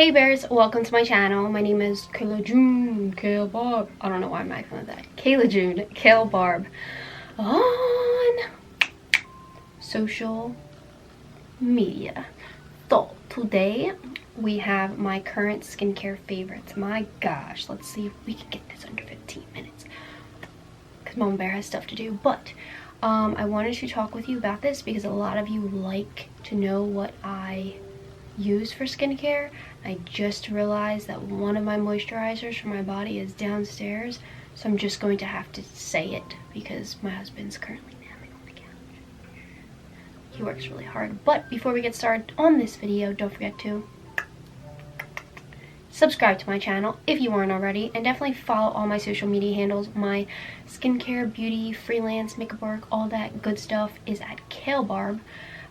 Hey bears, welcome to my channel. My name is Kayla June Kale Barb. I don't know why I'm acting like that. Kayla June Kale Barb on social media. So today we have my current skincare favorites. My gosh, let's see if we can get this under 15 minutes because Mom Bear has stuff to do. But I wanted to talk with you about this because a lot of you like to know what I use for skincare. I just realized that one of my moisturizers for my body is downstairs, so I'm just going to have to say it because my husband's currently napping on the couch. He works really hard. But before we get started on this video, don't forget to subscribe to my channel if you aren't already, and definitely follow all my social media handles. My skincare, beauty, freelance, makeup work, all that good stuff is at Kale Barb.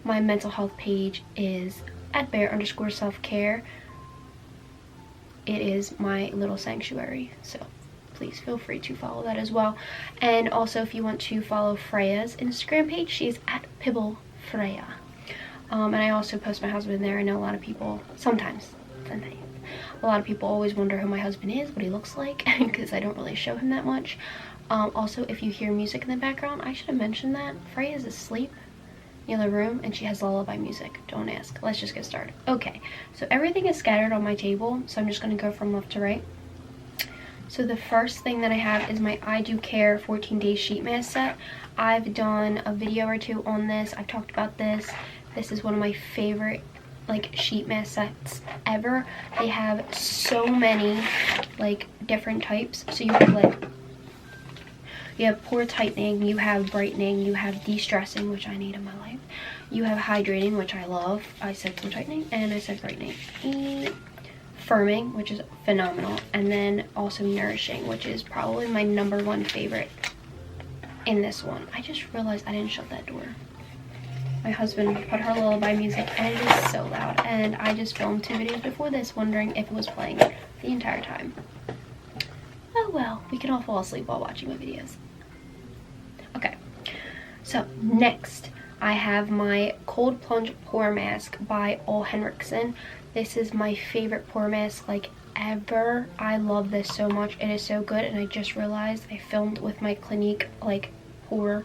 My mental health page is at bear_self-care. It is my little sanctuary, so please feel free to follow that as well. And also, if you want to follow Freya's Instagram page, she's at Pibble Freya. And I also post my husband there. I know a lot of people, sometimes a lot of people always wonder who my husband is, what he looks like, because I don't really show him that much. Also, if you hear music in the background, I should have mentioned that Freya's asleep in the room and she has lullaby music. Don't ask. Let's just get started. Okay, so everything is scattered on my table, so I'm just going to go from left to right. So the first thing that I have is my I Do Care 14-day sheet mask set. I've done a video or two on this. I've talked about this. This is one of my favorite sheet mask sets ever. They have so many different types. So you have you have pore tightening, you have brightening, you have de-stressing, which I need in my life. You have hydrating, which I love. I said pore tightening and I said brightening. Firming, which is phenomenal. And then also nourishing, which is probably my #1 favorite in this one. I just realized I didn't shut that door. My husband put her lullaby music and it is so loud. And I just filmed 2 videos before this wondering if it was playing the entire time. Oh well, we can all fall asleep while watching my videos. Okay, so next I have my Cold Plunge Pore Mask by Ole Henriksen. This is my favorite pore mask ever. I love this so much. It is so good, and I just realized I filmed with my Clinique pore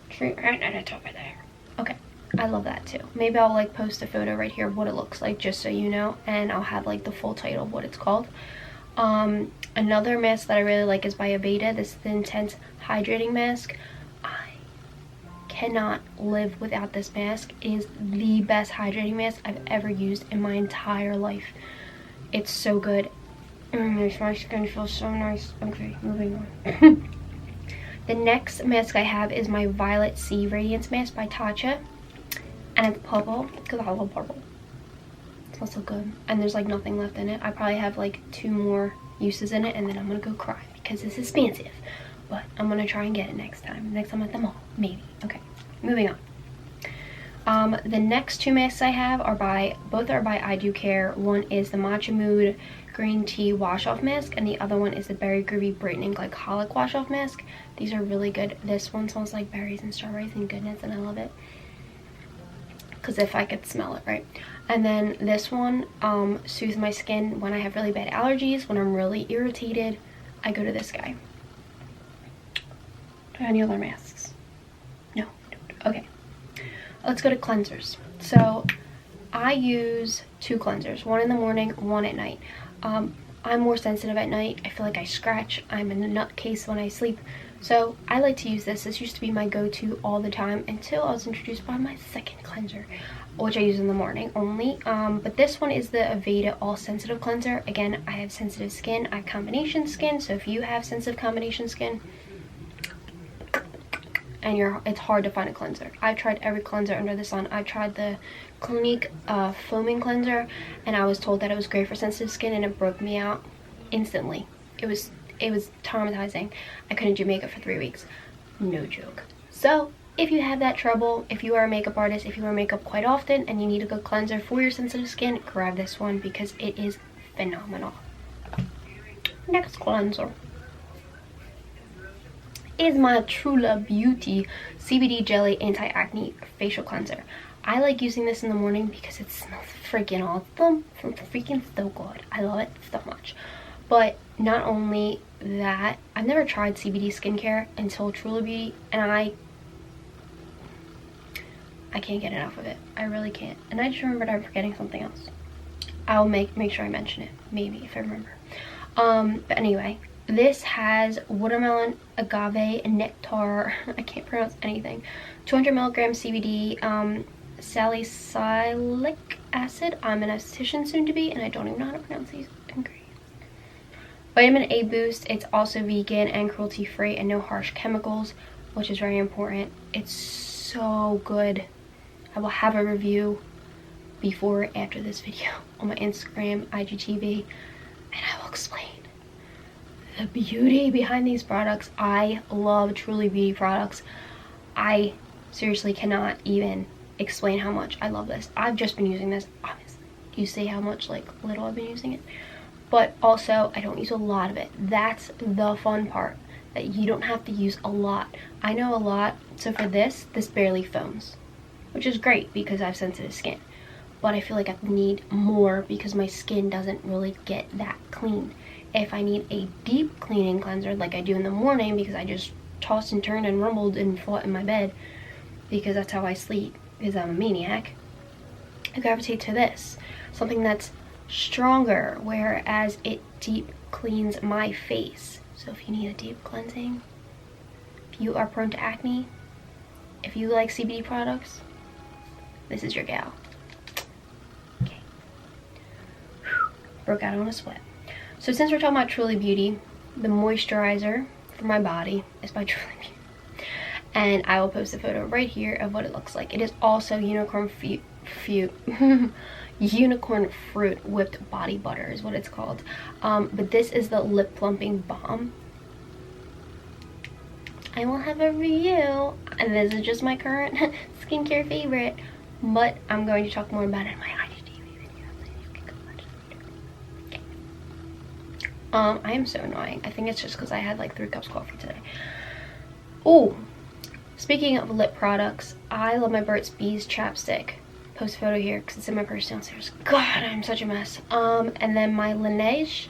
treatment and it's over there. Okay, I love that too. Maybe I'll post a photo right here of what it looks like just so you know, and I'll have the full title of what it's called. Another mask that I really like is by Aveda. This is the Intense Hydrating Mask. I cannot live without this mask. It is the best hydrating mask I've ever used in my entire life. It's so good. Makes my skin feel so nice. Okay, moving on. The next mask I have is my Violet Sea Radiance Mask by Tatcha. And it's purple, because I love purple. It smells so good. And there's nothing left in it. I probably have 2 more uses in it, and then I'm gonna go cry because it's expensive. But I'm gonna try and get it next time at the mall, maybe. Okay, moving on. The next 2 masks I have both are by I Do Care. One is the Matcha Mood Green Tea Wash Off Mask, and the other one is the Berry Groovy Brightening Glycolic Wash Off Mask. These are really good. This one smells like berries and strawberries and goodness, and I love it. Because if I could smell it, right? And then this one soothes my skin when I have really bad allergies, when I'm really irritated. I go to this guy. Do I have any other masks? No, I don't. Okay, let's go to cleansers. So I use 2 cleansers, one in the morning, one at night. I'm more sensitive at night. I feel like I scratch. I'm in a nutcase when I sleep. So I like to use this. This used to be my go-to all the time until I was introduced by my second cleanser, which I use in the morning only. But this one is the Aveda All Sensitive Cleanser. Again, I have sensitive skin. I have combination skin. So if you have sensitive combination skin and it's hard to find a cleanser. I've tried every cleanser under the sun. I tried the Clinique foaming cleanser, and I was told that it was great for sensitive skin, and it broke me out instantly. It was traumatizing. I couldn't do makeup for 3 weeks. No joke. So if you have that trouble, if you are a makeup artist, if you wear makeup quite often and you need a good cleanser for your sensitive skin, grab this one because it is phenomenal. Next cleanser is my True Love Beauty CBD Jelly Anti-Acne Facial Cleanser. I like using this in the morning because it smells freaking awesome. It's freaking so good. I love it so much. But not only that, I've never tried CBD skincare until Truly Beauty, and I can't get enough of it. I really can't. And I just remembered I'm forgetting something else. I'll make sure I mention it, maybe, if I remember. But anyway, this has watermelon, agave, nectar, I can't pronounce anything, 200 milligrams CBD, salicylic acid. I'm an esthetician soon to be, and I don't even know how to pronounce these ingredients. Vitamin A boost. It's also vegan and cruelty free and no harsh chemicals, which is very important. It's so good. I will have a review before or after this video on my Instagram, IGTV, and I will explain the beauty behind these products. I love Truly Beauty products. I seriously cannot even explain how much I love this. I've just been using this, obviously. You see how much little I've been using it, but also I don't use a lot of it. That's the fun part, that you don't have to use a lot. I know a lot, so for this barely foams, which is great because I have sensitive skin, but I feel like I need more because my skin doesn't really get that clean. If I need a deep cleaning cleanser like I do in the morning, because I just tossed and turned and rumbled and fought in my bed because that's how I sleep, because I'm a maniac, I gravitate to this, something that's stronger, whereas it deep cleans my face. So if you need a deep cleansing, if you are prone to acne, if you like CBD products, this is your gal. Okay. Broke out on a sweat. So since we're talking about Truly Beauty, the moisturizer for my body is by Truly Beauty. And I will post a photo right here of what it looks like. It is also unicorn unicorn fruit whipped body butter is what it's called. But this is the lip plumping balm. I will have a review, and this is just my current skincare favorite, but I'm going to talk more about it in my IGTV video, so you can go watch it. Okay. I am so annoying. I think it's just because I had 3 cups of coffee today. Oh, speaking of lip products, I love my Burt's Bees chapstick. Post a photo here because it's in my purse downstairs. God, I'm such a mess. And then my Laneige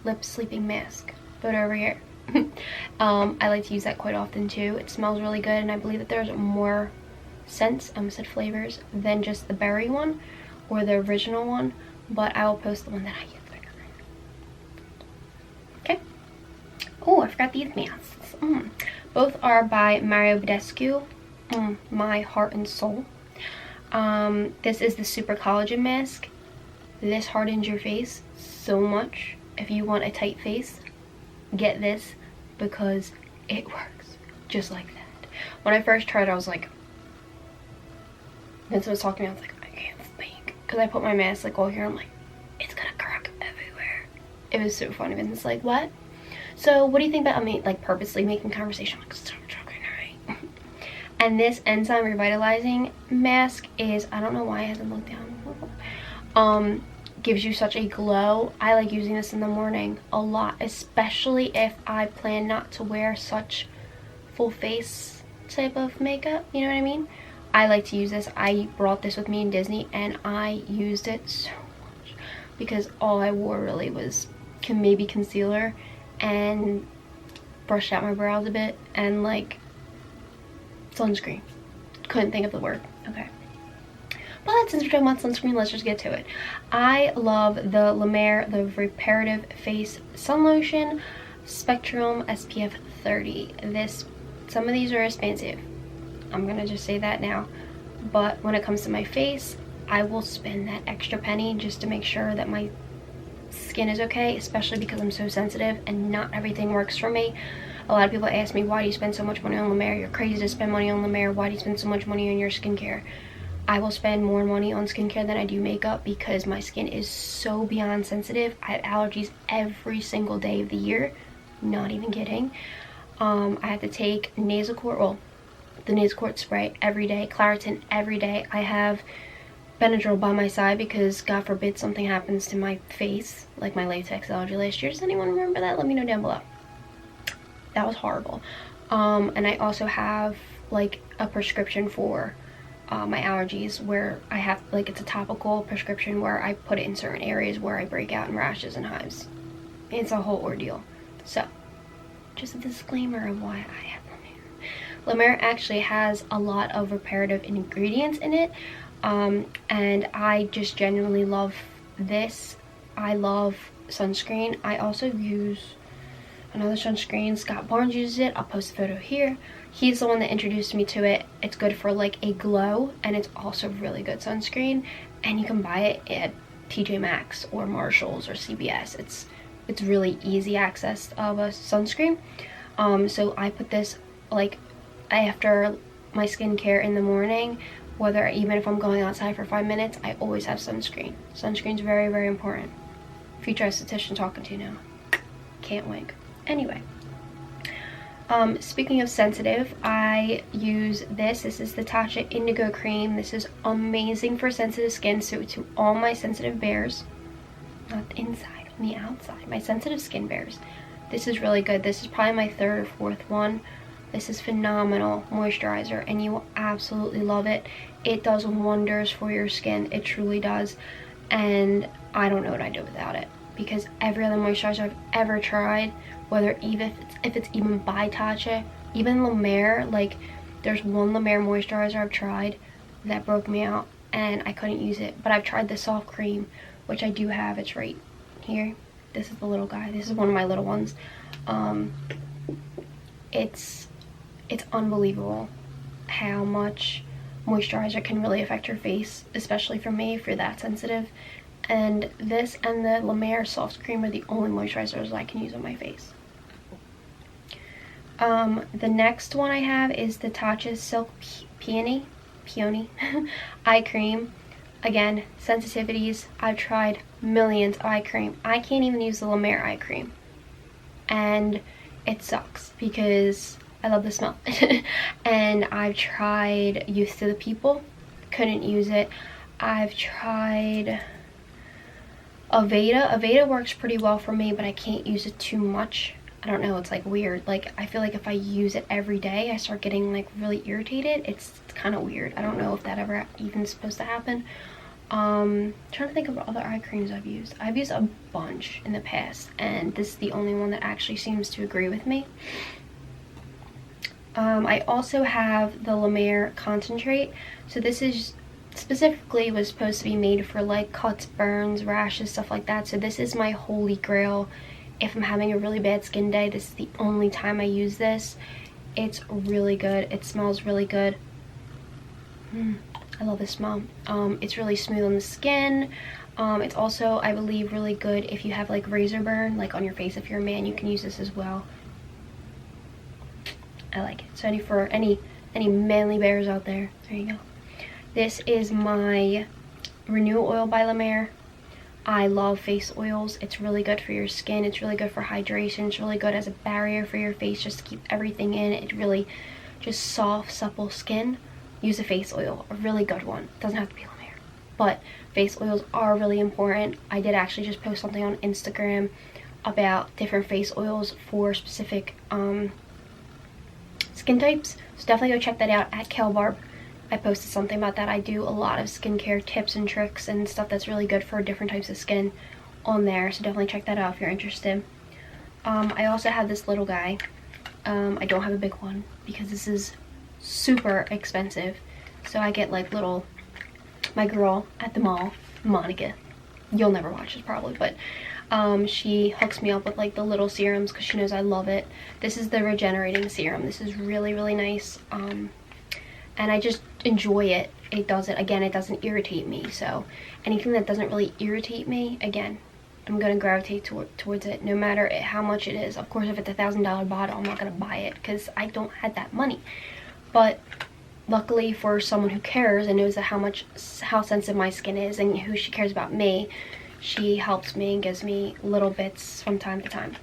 lip sleeping mask. Photo over here. I like to use that quite often too. It smells really good, and I believe that there's more scents, I almost said flavors, than just the berry one or the original one, but I will post the one that I use. Okay. Oh, I forgot these masks. Both are by Mario Badescu, my heart and soul. This is the Super Collagen Mask. This hardens your face so much. If you want a tight face, get this because it works just like that. When I first tried it, I was like, Vincent was talking to me, I was like, I can't speak. Because I put my mask all here, I'm like, it's gonna crack everywhere. It was so funny. Vincent's like, what? So what do you think about me purposely making conversation? I'm like, stop talking, alright? And this enzyme revitalizing mask is, I don't know why it hasn't looked down. Gives you such a glow. I like using this in the morning a lot, especially if I plan not to wear such full face type of makeup, you know what I mean? I like to use this. I brought this with me in Disney and I used it so much because all I wore really was maybe concealer and brushed out my brows a bit and sunscreen. Couldn't think of the word. Okay. But since we're talking about sunscreen, let's just get to it. I love the La Mer, the Reparative Face Sun Lotion, Spectrum SPF 30. Some of these are expensive. I'm gonna just say that now. But when it comes to my face, I will spend that extra penny just to make sure that my skin is okay, especially because I'm so sensitive and not everything works for me. A lot of people ask me, why do you spend so much money on La Mer? You're crazy to spend money on La Mer. Why do you spend so much money on your skincare? I will spend more money on skincare than I do makeup because my skin is so beyond sensitive. I have allergies every single day of the year. Not even kidding. I have to take Nasacort, the Nasacort spray every day, Claritin every day. I have Benadryl by my side because God forbid something happens to my face, like my latex allergy last year. Does anyone remember that? Let me know down below. That was horrible. And I also have like a prescription for my allergies, where I have like, it's a topical prescription where I put it in certain areas where I break out in rashes and hives. It's a whole ordeal. So just a disclaimer of why I have La Mer. La Mer actually has a lot of reparative ingredients in it, and I just genuinely love this. I love sunscreen. I also use another sunscreen. Scott Barnes uses it. I'll post a photo here. He's the one that introduced me to it. It's good for like a glow, and it's also really good sunscreen, and you can buy it at TJ Maxx or Marshalls or CVS. It's really easy access of a sunscreen. So I put this like after my skincare in the morning, whether even if I'm going outside for 5 minutes, I always have sunscreen. Sunscreen's very, very important. Future esthetician talking to you now. Can't wink. Anyway, speaking of sensitive, I use this. This is the Tatcha Indigo Cream. This is amazing for sensitive skin. So to all my sensitive bears, not the inside, on the outside, my sensitive skin bears, this is really good. This is probably my third or fourth one. This is phenomenal moisturizer, and you will absolutely love it. It does wonders for your skin. It truly does. And I don't know what I'd do without it, because every other moisturizer I've ever tried, whether even if it's even by Tatcha, even La Mer, like there's one La Mer moisturizer I've tried that broke me out and I couldn't use it. But I've tried the soft cream, which I do have. It's right here. This is the little guy. This is one of my little ones. It's unbelievable how much moisturizer can really affect your face, especially for me, if you're that sensitive. And this and the La Mer soft cream are the only moisturizers I can use on my face. The next one I have is the Tatcha Silk Peony Eye Cream. Again, sensitivities. I've tried millions of eye cream. I can't even use the La Mer eye cream, and it sucks because I love the smell. And I've tried Youth to the People, couldn't use it. I've tried Aveda. Aveda works pretty well for me, but I can't use it too much. I don't know, it's like weird. Like, I feel like if I use it every day, I start getting like really irritated. It's kind of weird. I don't know if that ever even supposed to happen. Trying to think of other eye creams I've used. I've used a bunch in the past, and this is the only one that actually seems to agree with me. I also have the La Mer concentrate. So this is specifically was supposed to be made for like cuts, burns, rashes, stuff like that. So this is my holy grail. If I'm having a really bad skin day, this is the only time I use this. It's really good. It smells really good. I love the smell. It's really smooth on the skin. It's also, I believe, really good if you have like razor burn, like on your face. If you're a man, you can use this as well. I like it. So for any manly bears out there, there you go. This is my Renew Oil by La Mer. I love face oils. It's really good for your skin. It's really good for hydration. It's really good as a barrier for your face, just to keep everything in. It really just soft, supple skin. Use a face oil, a really good one. It doesn't have to be La Mer, but face oils are really important. I did actually just post something on Instagram about different face oils for specific skin types, so definitely go check that out at HELPLINE. I posted something about that. I do a lot of skincare tips and tricks and stuff that's really good for different types of skin on there, so definitely check that out if you're interested. I also have this little guy. I don't have a big one because this is super expensive, so I get like little, my girl at the mall, Monica, you'll never watch this probably, but she hooks me up with like the little serums because she knows I love it. This is the regenerating serum. This is really, really nice, and I just enjoy it. It doesn't irritate me, so anything that doesn't really irritate me, again, I'm gonna gravitate towards it, no matter how much it is. Of course, if it's a $1,000 bottle, I'm not gonna buy it because I don't have that money. But luckily for someone who cares and knows that how sensitive my skin is and who she cares about me, she helps me and gives me little bits from time to time,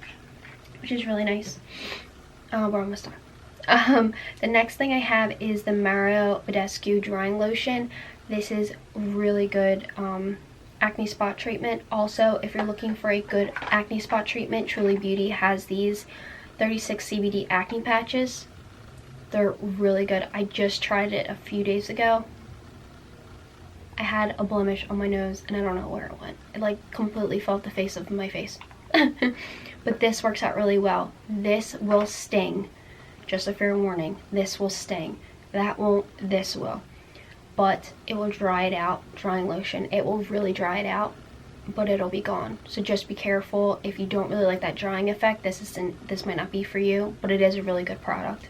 which is really nice. We're almost done. The next thing I have is the Mario Badescu drying lotion. This is really good acne spot treatment. Also, if you're looking for a good acne spot treatment, Truly Beauty has these 36 CBD acne patches. They're really good. I just tried it a few days ago. I had a blemish on my nose and I don't know where it went. It like completely fell off the face of my face. But this works out really well. This will sting. Just a fair warning. This will sting. That won't, this will. But it will dry it out. Drying lotion. It will really dry it out, but it'll be gone. So just be careful. If you don't really like that drying effect, this might not be for you, but it is a really good product.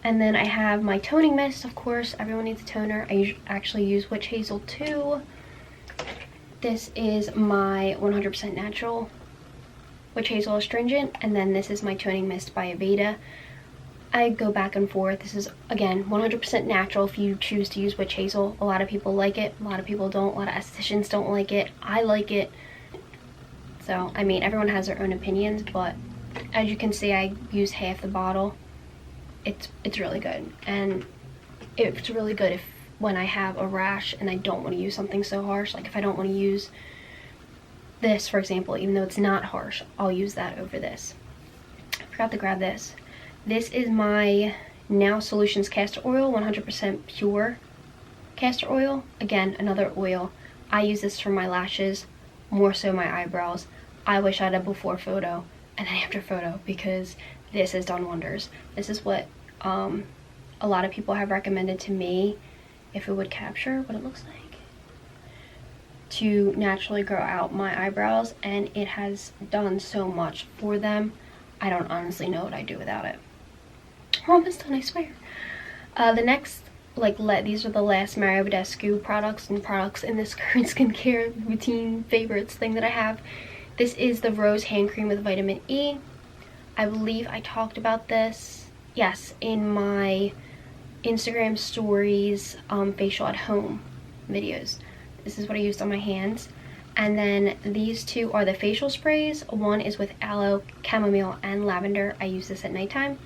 And then I have my toning mist, of course. Everyone needs a toner. I actually use Witch Hazel too. This is my 100% natural Witch Hazel Astringent, and then this is my toning mist by Aveda. I go back and forth. This is, again, 100% natural if you choose to use Witch Hazel. A lot of people like it. A lot of people don't. A lot of estheticians don't like it. I like it. So, I mean, everyone has their own opinions, but as you can see, I use half the bottle. It's really good, and it's really good if when I have a rash and I don't want to use something so harsh. Like if I don't want to use this, for example, even though it's not harsh, I'll use that over this. I forgot to grab this. This is my Now Solutions castor oil, 100% pure castor oil. Again, another oil. I use this for my lashes, more so my eyebrows. I wish I had a before photo and an after photo because this has done wonders. This is what a lot of people have recommended to me, if it would capture what it looks like, to naturally grow out my eyebrows, and it has done so much for them. I don't honestly know what I'd do without it. We're almost done, I swear. The next, these are the last Mario Badescu products and products in this current skincare routine favorites thing that I have. This is the Rose Hand Cream with Vitamin E. I believe I talked about this, yes, in my Instagram stories, facial at home videos. This is what I used on my hands. And then these two are the facial sprays. One is with aloe, chamomile, and lavender. I use this at nighttime.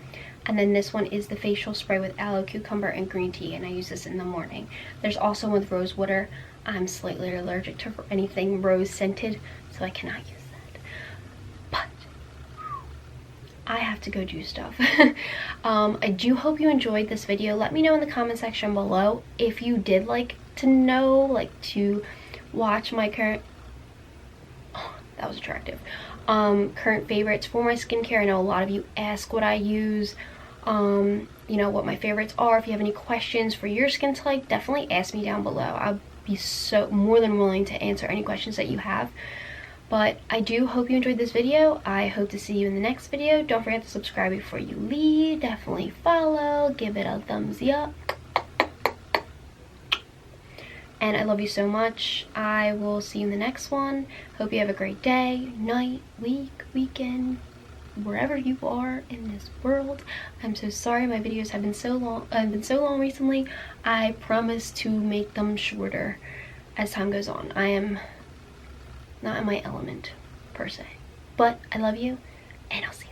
And then this one is the facial spray with aloe, cucumber, and green tea, and I use this in the morning. There's also one with rose water. I'm slightly allergic to anything rose scented, so I cannot use that. But I have to go do stuff. I do hope you enjoyed this video. Let me know in the comment section below if you did like to know, to watch my current, oh, that was attractive, current favorites for my skincare. I know a lot of you ask what I use, you know, what my favorites are. If you have any questions for your skin type, definitely ask me down below. I'll be so more than willing to answer any questions that you have. But I do hope you enjoyed this video. I hope to see you in the next video. Don't forget to subscribe before you leave. Definitely follow. Give it a thumbs up. And I love you so much. I will see you in the next one. Hope you have a great day, night, week, weekend, wherever you are in this world. I'm so sorry my videos have been so long recently. I promise to make them shorter as time goes on. I am not in my element per se, but I love you, and I'll see you.